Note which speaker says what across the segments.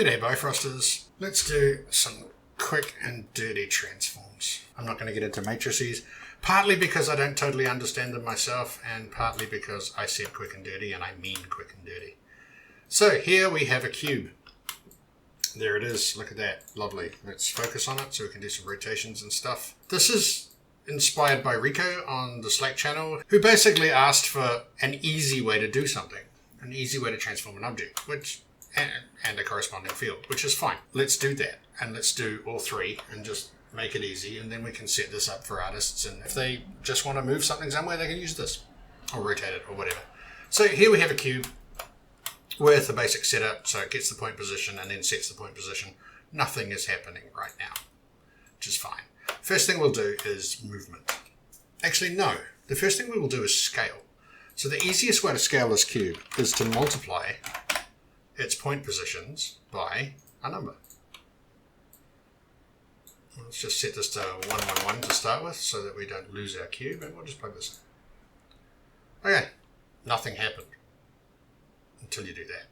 Speaker 1: G'day Bifrosters. Let's do some quick and dirty transforms. I'm not going to get into matrices, partly because I don't totally understand them myself, and partly because I said quick and dirty, and I mean quick and dirty. So here we have a cube. There it is. Look at that. Lovely. Let's focus on it so we can do some rotations and stuff. This is inspired by Rico on the Slack channel, who basically asked for an easy way to do something. An easy way to transform an object, and a corresponding field, which is fine. Let's do that, and let's do all three and just make it easy, and then we can set this up for artists, and if they just want to move something somewhere, they can use this or rotate it or whatever. So here we have a cube with a basic setup, so it gets the point position and then sets the point position. Nothing is happening right now, which is fine. First thing we'll do is movement. Actually, no. The first thing we will do is scale. So the easiest way to scale this cube is to multiply its point positions by a number. Let's just set this to 111 to start with so that we don't lose our cube, and we'll just plug this in. Okay, nothing happened until you do that.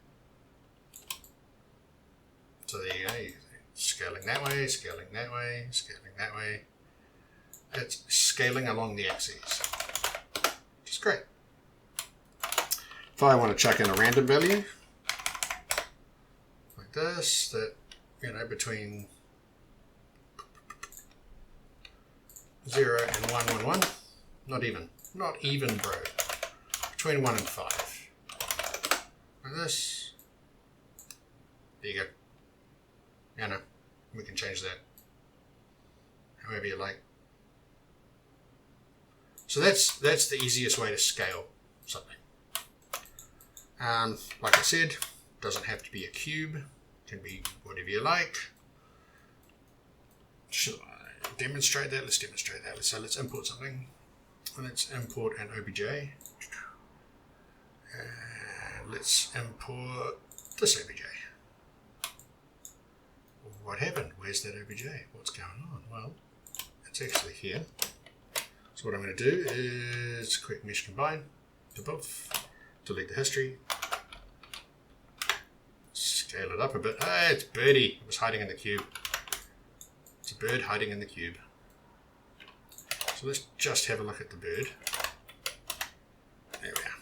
Speaker 1: So there you go, scaling that way, scaling that way, scaling that way. It's scaling along the axes, which is great. If I want to chuck in a random value, like this, that, between 0 and 111, not even, bro, between 1 and 5, like this, there you go, we can change that however you like. So that's the easiest way to scale something. Like I said, doesn't have to be a cube, can be whatever you like. Should I demonstrate that? Let's demonstrate that. So let's import something. Let's import an OBJ. And let's import this OBJ. What happened? Where's that OBJ? What's going on? Well, it's actually here. So what I'm going to do is quick mesh combine to both. Delete the history, scale it up a bit. Ah, it's birdie. It was hiding in the cube. It's a bird hiding in the cube. So let's just have a look at the bird. There we are.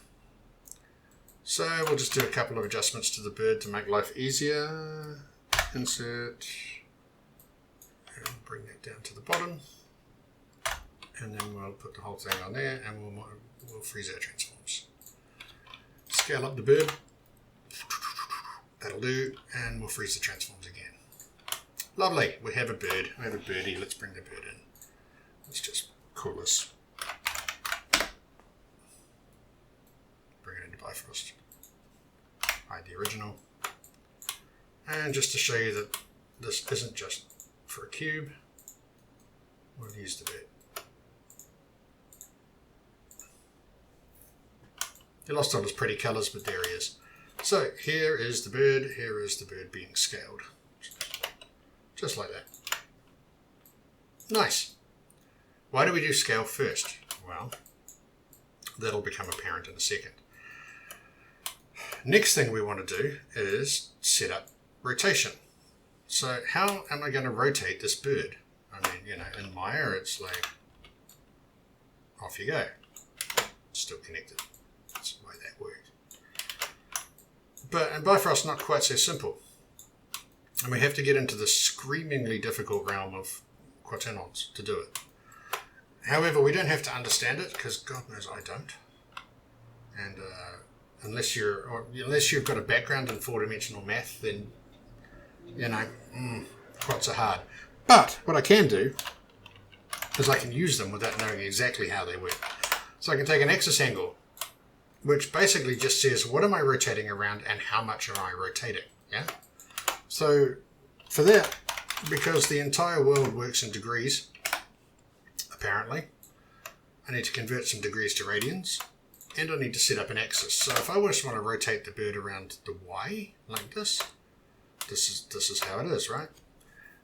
Speaker 1: So we'll just do a couple of adjustments to the bird to make life easier. Insert, and bring that down to the bottom. And then we'll put the whole thing on there, and we'll freeze our transforms. Scale up the bird, that'll do, and we'll freeze the transforms again. Lovely, we have a bird, we have a birdie, let's bring the bird in. Let's just call this, bring it into Bifrost, hide the original, and just to show you that this isn't just for a cube, we'll use the bird. He lost all his pretty colours, but there he is. So here is the bird being scaled. Just like that. Nice. Why do we do scale first? Well, that'll become apparent in a second. Next thing we want to do is set up rotation. So how am I going to rotate this bird? I mean, in Maya it's like, off you go. It's still connected. That's the way that works. But in Bifrost, not quite so simple. And we have to get into the screamingly difficult realm of quaternons to do it. However, we don't have to understand it, because God knows I don't. And unless you've got a background in four-dimensional math, then, quite so hard. But what I can do is I can use them without knowing exactly how they work. So I can take an axis angle, which basically just says, what am I rotating around and how much am I rotating? Yeah. So for that, because the entire world works in degrees, apparently, I need to convert some degrees to radians, and I need to set up an axis. So if I just want to rotate the bird around the Y, like this is how it is, right?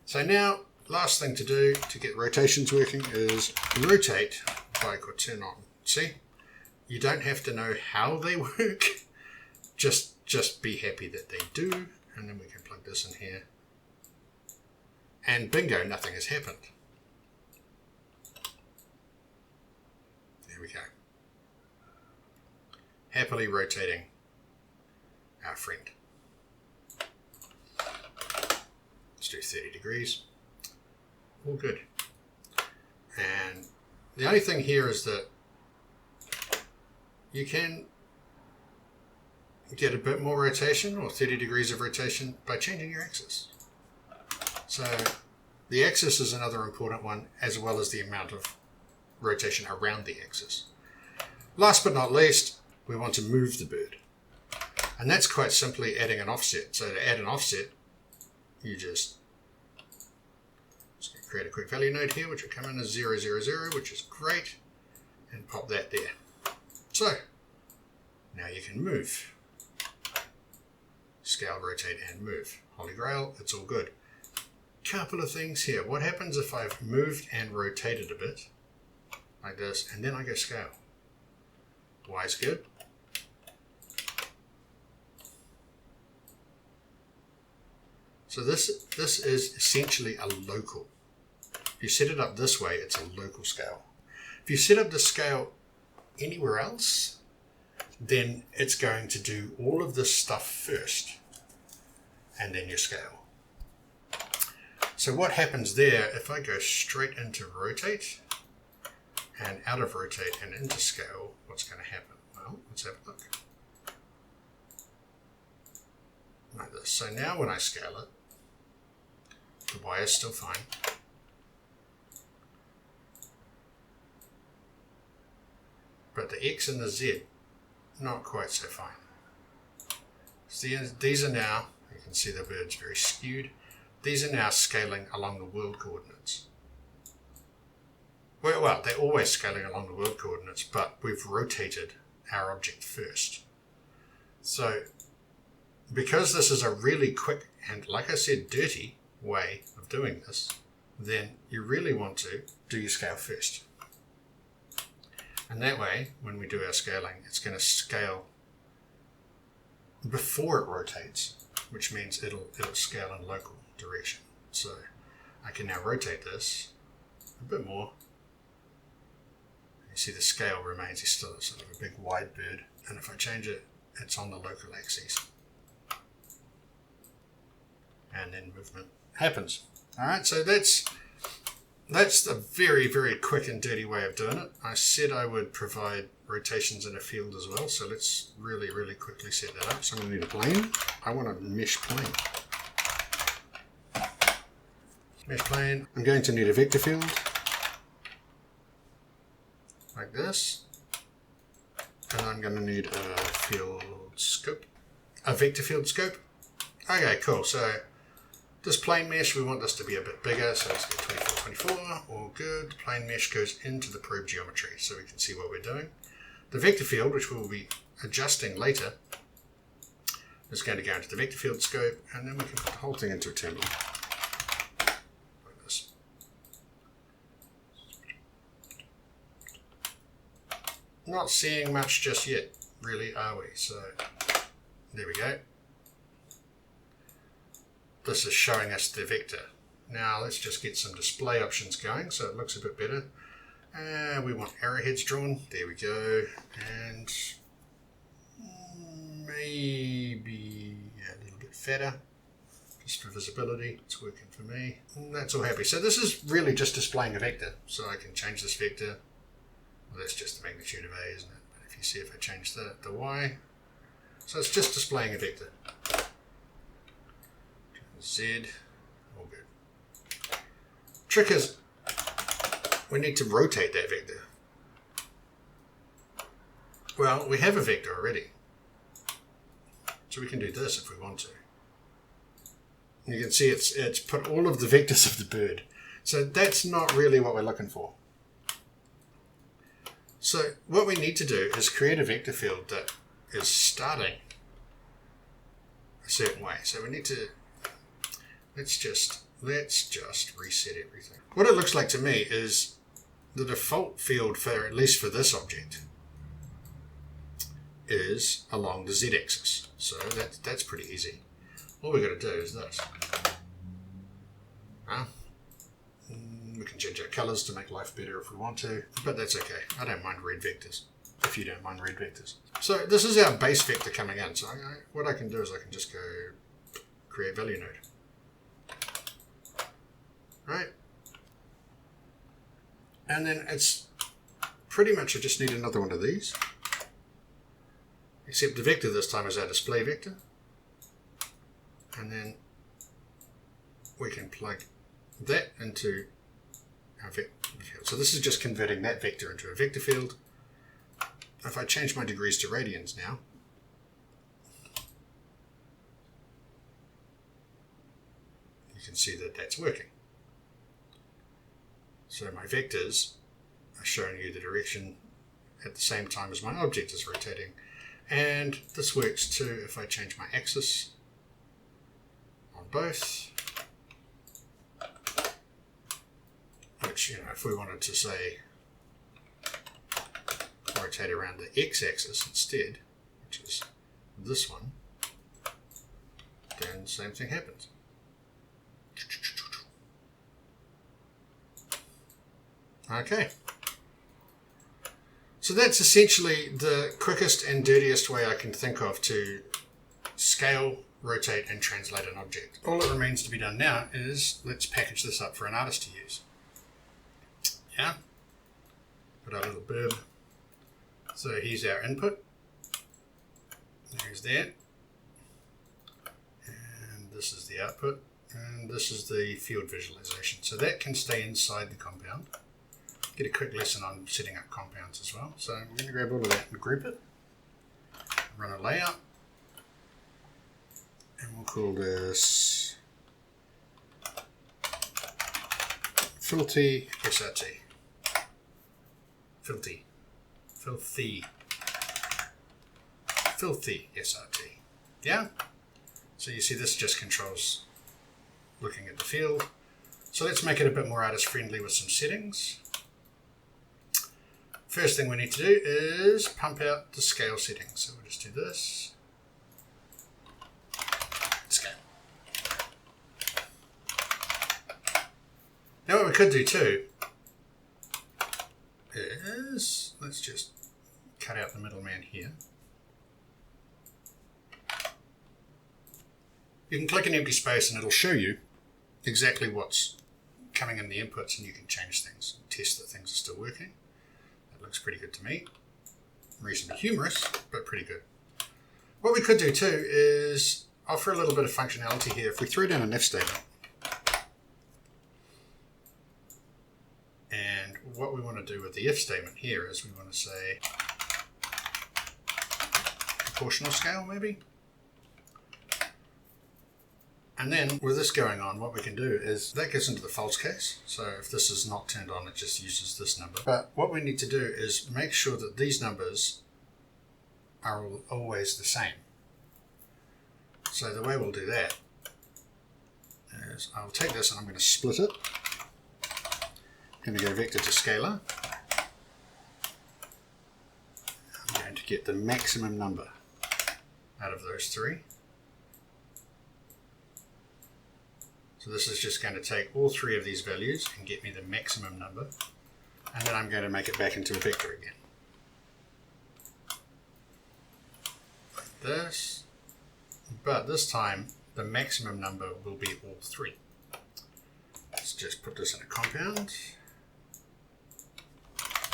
Speaker 1: So now, last thing to do to get rotations working is rotate by quaternon. See? You don't have to know how they work. Just be happy that they do, and then we can plug this in here. And bingo, nothing has happened. There we go. Happily rotating our friend. Let's do 30 degrees. All good. And the only thing here is that you can get a bit more rotation, or 30 degrees of rotation, by changing your axis. So the axis is another important one, as well as the amount of rotation around the axis. Last but not least, we want to move the bird. And that's quite simply adding an offset. So to add an offset, you just create a quick value node here, which will come in as 0, 0, 0, which is great, and pop that there. So now you can move. Scale, rotate, and move. Holy Grail, it's all good. Couple of things here. What happens if I've moved and rotated a bit, like this, and then I go scale? Y is good. So this is essentially a local. If you set it up this way, it's a local scale. If you set up the scale anywhere else, then it's going to do all of this stuff first, and then your scale. So what happens there, if I go straight into rotate, and out of rotate and into scale, what's going to happen? Well, let's have a look. Like this. So now when I scale it, the Y is still fine. But the X and the Z, not quite so fine. So these are now, you can see the bird's very skewed. These are now scaling along the world coordinates. Well, they're always scaling along the world coordinates, but we've rotated our object first. So because this is a really quick and, like I said, dirty way of doing this, then you really want to do your scale first. And that way, when we do our scaling, it's going to scale before it rotates, which means it'll scale in local direction. So I can now rotate this a bit more. You see the scale remains, it's still sort of a big wide bird. And if I change it, it's on the local axis. And then movement happens. All right, so that's the very, very quick and dirty way of doing it. I said I would provide rotations in a field as well, so let's really, really quickly set that up. So I'm going to need a plane. I want a mesh plane. Mesh plane. I'm going to need a vector field, like this. And I'm going to need a field scope. A vector field scope. Okay, cool. So this plane mesh, we want this to be a bit bigger, so let's get 24, 24, all good. The plane mesh goes into the probe geometry, so we can see what we're doing. The vector field, which we'll be adjusting later, is going to go into the vector field scope, and then we can put the whole thing into a terminal. Like this. Not seeing much just yet, really, are we? So, there we go. This is showing us the vector. Now let's just get some display options going so it looks a bit better. We want arrowheads drawn. There we go. And maybe a little bit fatter, just for visibility. It's working for me. And that's all happy. So this is really just displaying a vector. So I can change this vector. Well, that's just the magnitude of A, isn't it? But if you see if I change the Y. So it's just displaying a vector. Z, all good. Trick is, we need to rotate that vector. Well, we have a vector already. So we can do this if we want to. You can see it's put all of the vectors of the bird. So that's not really what we're looking for. So what we need to do is create a vector field that is starting a certain way. So we need to Let's just reset everything. What it looks like to me is the default field for, at least for this object, is along the z-axis. So that's pretty easy. all we got to do is this. We can change our colors to make life better if we want to, but that's okay. I don't mind red vectors, if you don't mind red vectors. So this is our base vector coming in. So what I can do is I can just go create value node. Right? And then it's pretty much I just need another one of these. Except the vector this time is our display vector. And then we can plug that into our vector field. So this is just converting that vector into a vector field. If I change my degrees to radians now, you can see that that's working. So my vectors are showing you the direction at the same time as my object is rotating. And this works too if I change my axis on both. Which, you know, if we wanted to say rotate around the x-axis instead, which is this one, then the same thing happens. Okay. So that's essentially the quickest and dirtiest way I can think of to scale, rotate, and translate an object. All that remains to be done now is let's package this up for an artist to use. Yeah, put our little burb. So here's our input. There's that. And this is the output. And this is the field visualization. So that can stay inside the compound. Get a quick lesson on setting up compounds as well. So we're going to grab all of that and group it. Run a layout. And we'll call this Filthy SRT. Filthy SRT. Yeah? So you see this just controls looking at the field. So let's make it a bit more artist friendly with some settings. First thing we need to do is pump out the scale settings. So we'll just do this. Scale. Now what we could do too is, let's just cut out the middleman here. You can click an empty space and it'll show you exactly what's coming in the inputs, and you can change things and test that things are still working. That looks pretty good to me. Reasonably humorous, but pretty good. What we could do too is offer a little bit of functionality here. If we threw down an if statement, and what we want to do with the if statement here is we want to say proportional scale maybe. And then with this going on, what we can do is that gets into the false case. So if this is not turned on, it just uses this number. But what we need to do is make sure that these numbers are always the same. So the way we'll do that is I'll take this and I'm going to split it. I'm going to go vector to scalar. I'm going to get the maximum number out of those three. So this is just going to take all three of these values and get me the maximum number. And then I'm going to make it back into a vector again. Like this. But this time, the maximum number will be all three. Let's just put this in a compound.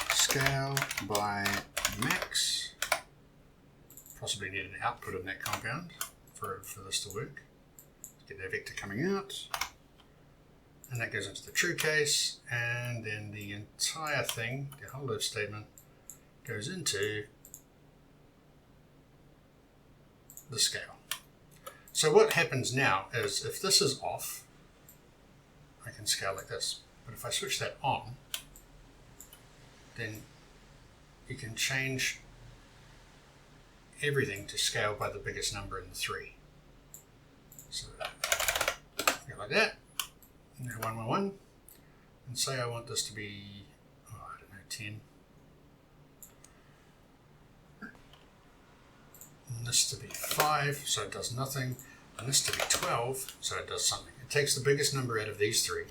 Speaker 1: Scale by max. Possibly need an output of that compound for this to work. Get that vector coming out, and that goes into the true case, and then the entire thing, the whole if statement, goes into the scale. So what happens now is if this is off, I can scale like this, but if I switch that on, then you can change everything to scale by the biggest number in the three. So go like that, and 1, 1, 1, and say I want this to be, I don't know, 10, and this to be 5, so it does nothing. and this to be 12, so it does something. It takes the biggest number out of these three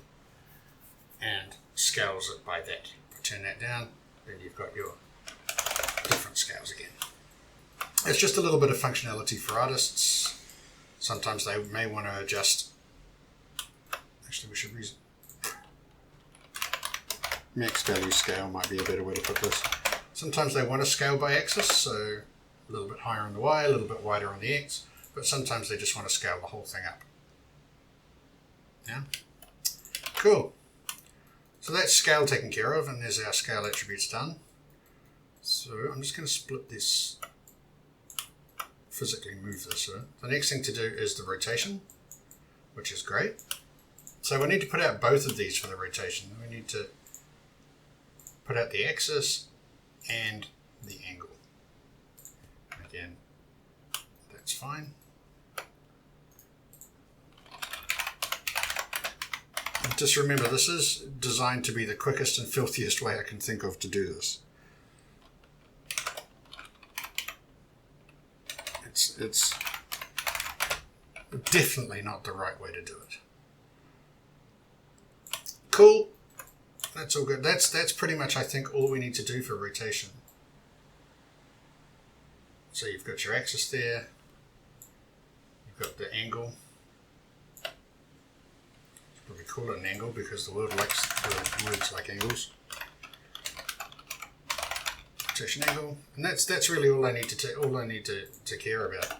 Speaker 1: and scales it by that. If I turn that down, then you've got your different scales again. It's just a little bit of functionality for artists. Sometimes they may want to adjust. Actually, we should use max value scale might be a better way to put this. Sometimes they want to scale by axis, so a little bit higher on the Y, a little bit wider on the X, but sometimes they just want to scale the whole thing up. Yeah? Cool. So that's scale taken care of, and there's our scale attributes done. So I'm just going to split this, physically move this. The next thing to do is the rotation, which is great. So we need to put out both of these for the rotation. We need to put out the axis and the angle. Again, that's fine. And just remember, this is designed to be the quickest and filthiest way I can think of to do this. It's definitely not the right way to do it. Cool. That's all good. That's pretty much, I think, all we need to do for rotation. So you've got your axis there. You've got the angle. We call it an angle because the world likes the words like angles. Rotation angle, and that's really all I need to care about.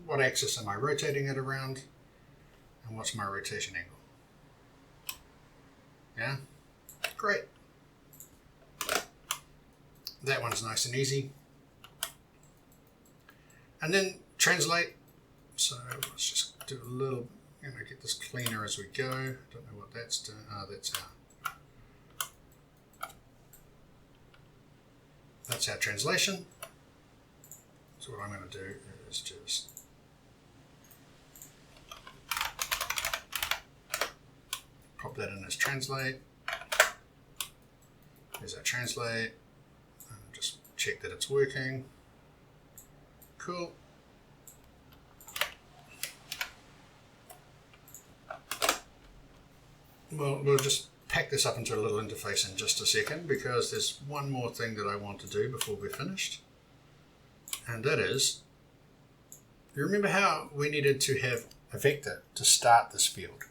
Speaker 1: What axis am I rotating it around, and what's my rotation angle? Yeah, great. That one's nice and easy. And then translate. So let's just do a little. Get this cleaner as we go. Don't know what that's doing. That's our translation. So what I'm going to do is just pop that in as translate. There's our translate. And just check that it's working. Cool. Well, we'll just pack this up into a little interface in just a second, because there's one more thing that I want to do before we're finished. And that is, you remember how we needed to have a vector to start this field?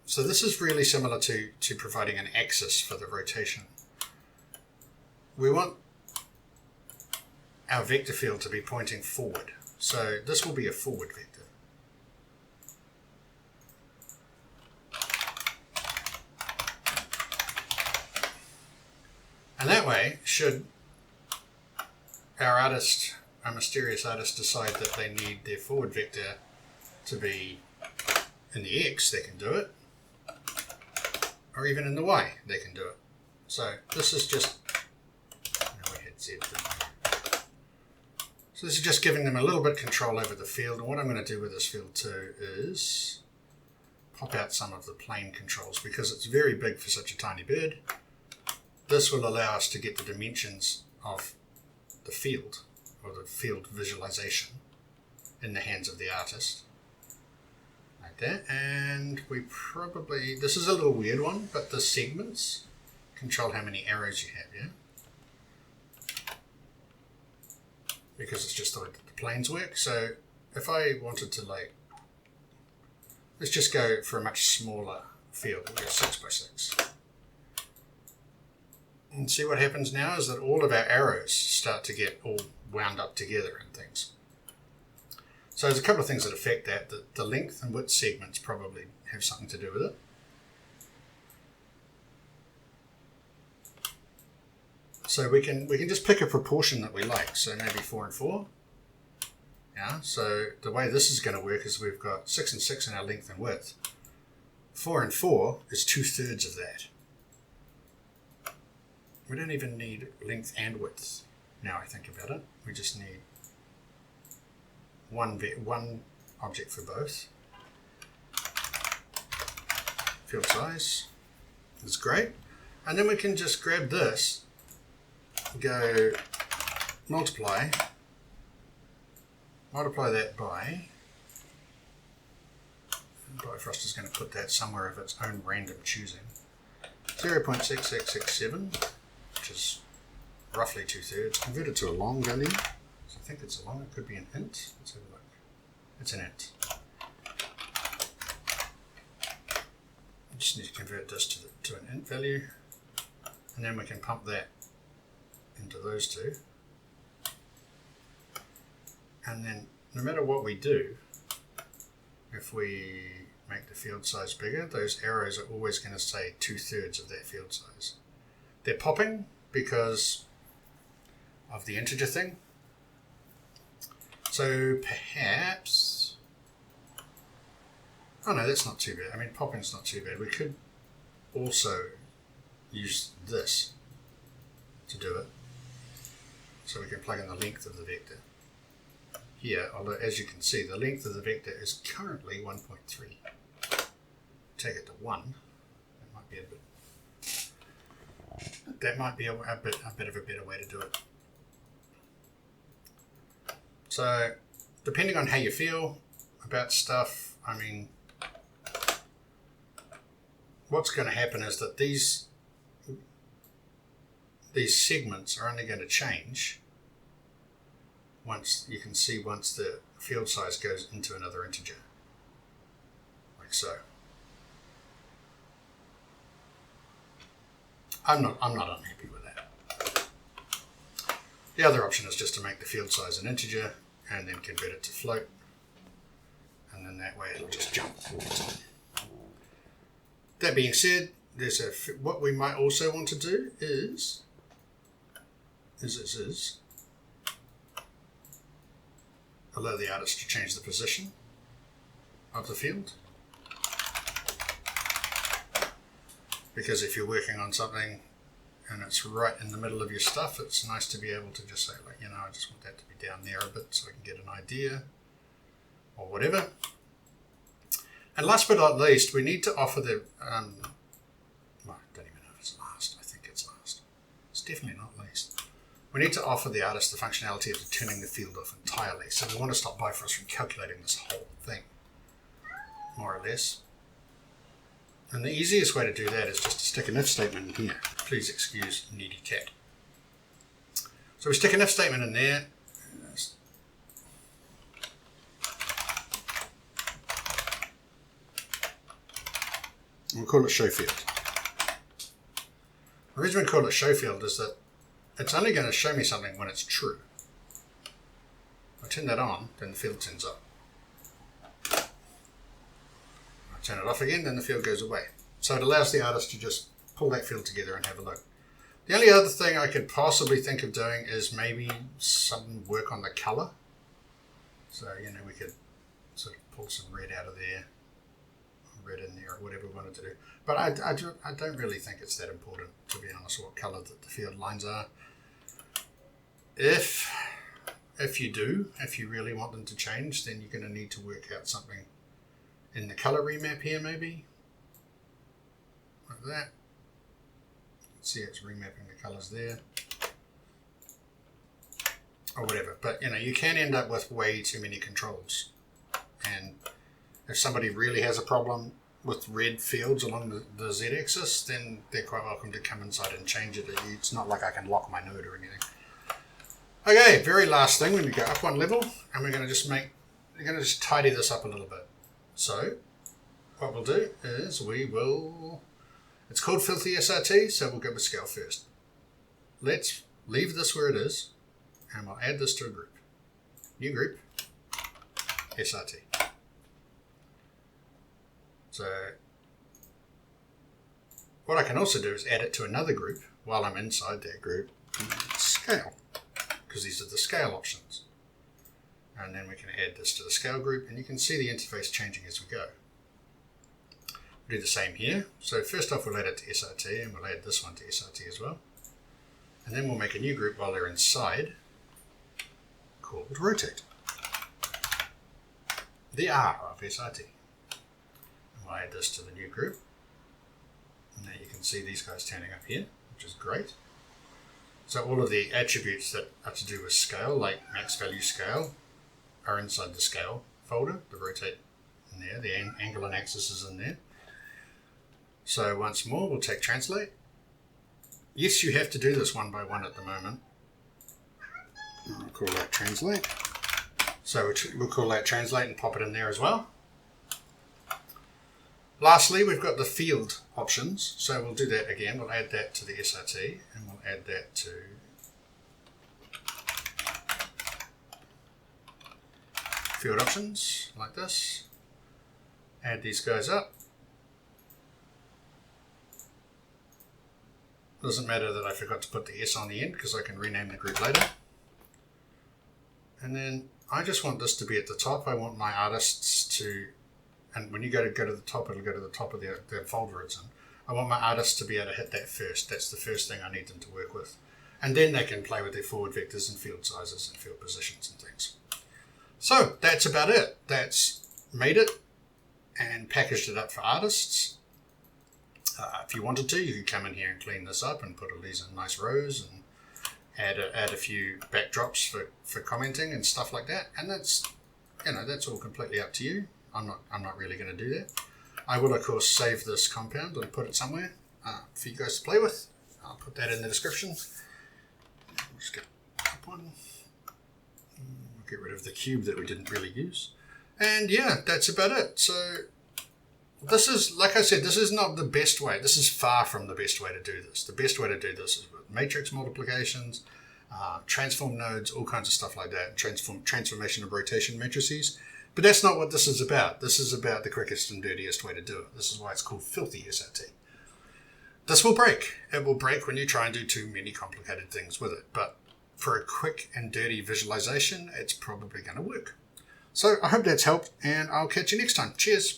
Speaker 1: So this is really similar to providing an axis for the rotation. We want our vector field to be pointing forward. So this will be a forward vector. And that way, should our mysterious artist decide that they need their forward vector to be in the X, they can do it. Or even in the Y, they can do it. So this is just, we had Z, didn't we? So this is just giving them a little bit of control over the field. And what I'm going to do with this field too is pop out some of the plane controls, because it's very big for such a tiny bird. This will allow us to get the dimensions of the field, or the field visualization, in the hands of the artist. Like that. And we probably, this is a little weird one, but the segments control how many arrows you have, yeah? Because it's just the way that the planes work. So if I wanted to, let's just go for a much smaller field. We'll go 6 by 6. And see what happens now is that all of our arrows start to get all wound up together and things. So there's a couple of things that affect that. The length and width segments probably have something to do with it. So we can just pick a proportion that we like. So maybe 4 and 4. Yeah. So the way this is going to work is we've got 6 and 6 in our length and width. 4 and 4 is 2/3 of that. We don't even need length and width, now I think about it. We just need one object for both. Field size is great. And then we can just grab this, go multiply multiply that by Bifrost is going to put that somewhere of its own random choosing. 0.6667, which is roughly 2/3. Convert it to a long value. So I think it's a long, it could be an int. Let's have a look. It's an int. I just need to convert this to an int value, and then we can pump that into those two. And then no matter what we do, if we make the field size bigger, those arrows are always going to say 2/3 of that field size. They're popping because of the integer thing. So perhaps, oh no, that's not too bad. I mean, popping's not too bad. We could also use this to do it. So we can plug in the length of the vector. Here, although as you can see, the length of the vector is currently 1.3. Take it to 1, that might be a bit of a better way to do it. So, depending on how you feel about stuff, I mean, what's going to happen is that these segments are only going to change once the field size goes into another integer, like so. I'm not unhappy with that. The other option is just to make the field size an integer and then convert it to float, and then that way it'll just jump all the time. That being said, what we might also want to do is allow the artist to change the position of the field. Because if you're working on something and it's right in the middle of your stuff, it's nice to be able to just say, like, you know, I just want that to be down there a bit so I can get an idea or whatever. And last but not least, we need to offer the, well, I don't even know if it's last. I think it's last. It's definitely not least. We need to offer the artist the functionality of turning the field off entirely. So we want to stop Bifrost from calculating this whole thing, more or less. And the easiest way to do that is just to stick an if statement in here. Please excuse needy cat. So we stick an if statement in there. We'll call it show field. The reason we call it show field is that it's only going to show me something when it's true. If I turn that on, then the field turns up. Turn it off again, then the field goes away. So it allows the artist to just pull that field together and have a look. The only other thing I could possibly think of doing is maybe some work on the color. So, you know, we could sort of pull some red out of there, red in there, or whatever we wanted to do. But I don't really think it's that important, to be honest, what color that the field lines are. If you really want them to change, then you're going to need to work out something in the color remap here, maybe like that. See, it's remapping the colors there, or whatever. But you know, you can end up with way too many controls, and if somebody really has a problem with red fields along the z-axis, then they're quite welcome to come inside and change it. It's not like I can lock my node or anything. Okay, very last thing, we're going to go up one level, and we're going to just tidy this up a little bit. So what we'll do is it's called Filthy SRT, so we'll go with scale first. Let's leave this where it is, and we'll add this to a group. New group, SRT. So what I can also do is add it to another group while I'm inside that group, scale, because these are the scale options. And then we can add this to the scale group, and you can see the interface changing as we go. We'll do the same here. So first off, we'll add it to SRT, and we'll add this one to SRT as well. And then we'll make a new group while they're inside, called rotate. The R of SRT. And we'll add this to the new group. And now you can see these guys turning up here, which is great. So all of the attributes that are to do with scale, like max value scale, are inside the scale folder, the rotate in there, the angle and axis is in there. So once more, we'll take translate. Yes, you have to do this one by one at the moment. I'll call that translate. So we'll call that translate and pop it in there as well. Lastly, we've got the field options. So we'll do that again. We'll add that to the SRT and we'll add that to field options like this. Add these guys up. Doesn't matter that I forgot to put the S on the end because I can rename the group later. And then I just want this to be at the top. I want my artists to, and when you go to the top, it'll go to the top of the folder it's in. I want my artists to be able to hit that first. That's the first thing I need them to work with. And then they can play with their forward vectors and field sizes and field positions and things. So that's about it. That's made it and packaged it up for artists. If you wanted to, you could come in here and clean this up and put all these in nice rows and add a few backdrops for commenting and stuff like that. And that's, that's all completely up to you. I'm not really going to do that. I will of course save this compound and put it somewhere for you guys to play with. I'll put that in the description. We'll just get up one. We'll get rid of the cube that we didn't really use. And yeah, that's about it. So this is, like I said, this is not the best way. This is far from the best way to do this. The best way to do this is with matrix multiplications, transform nodes, all kinds of stuff like that, transformation of rotation matrices. But that's not what this is about. This is about the quickest and dirtiest way to do it. This is why it's called filthy SRT. This will break. It will break when you try and do too many complicated things with it. But for a quick and dirty visualization, it's probably going to work. So I hope that's helped, and I'll catch you next time. Cheers.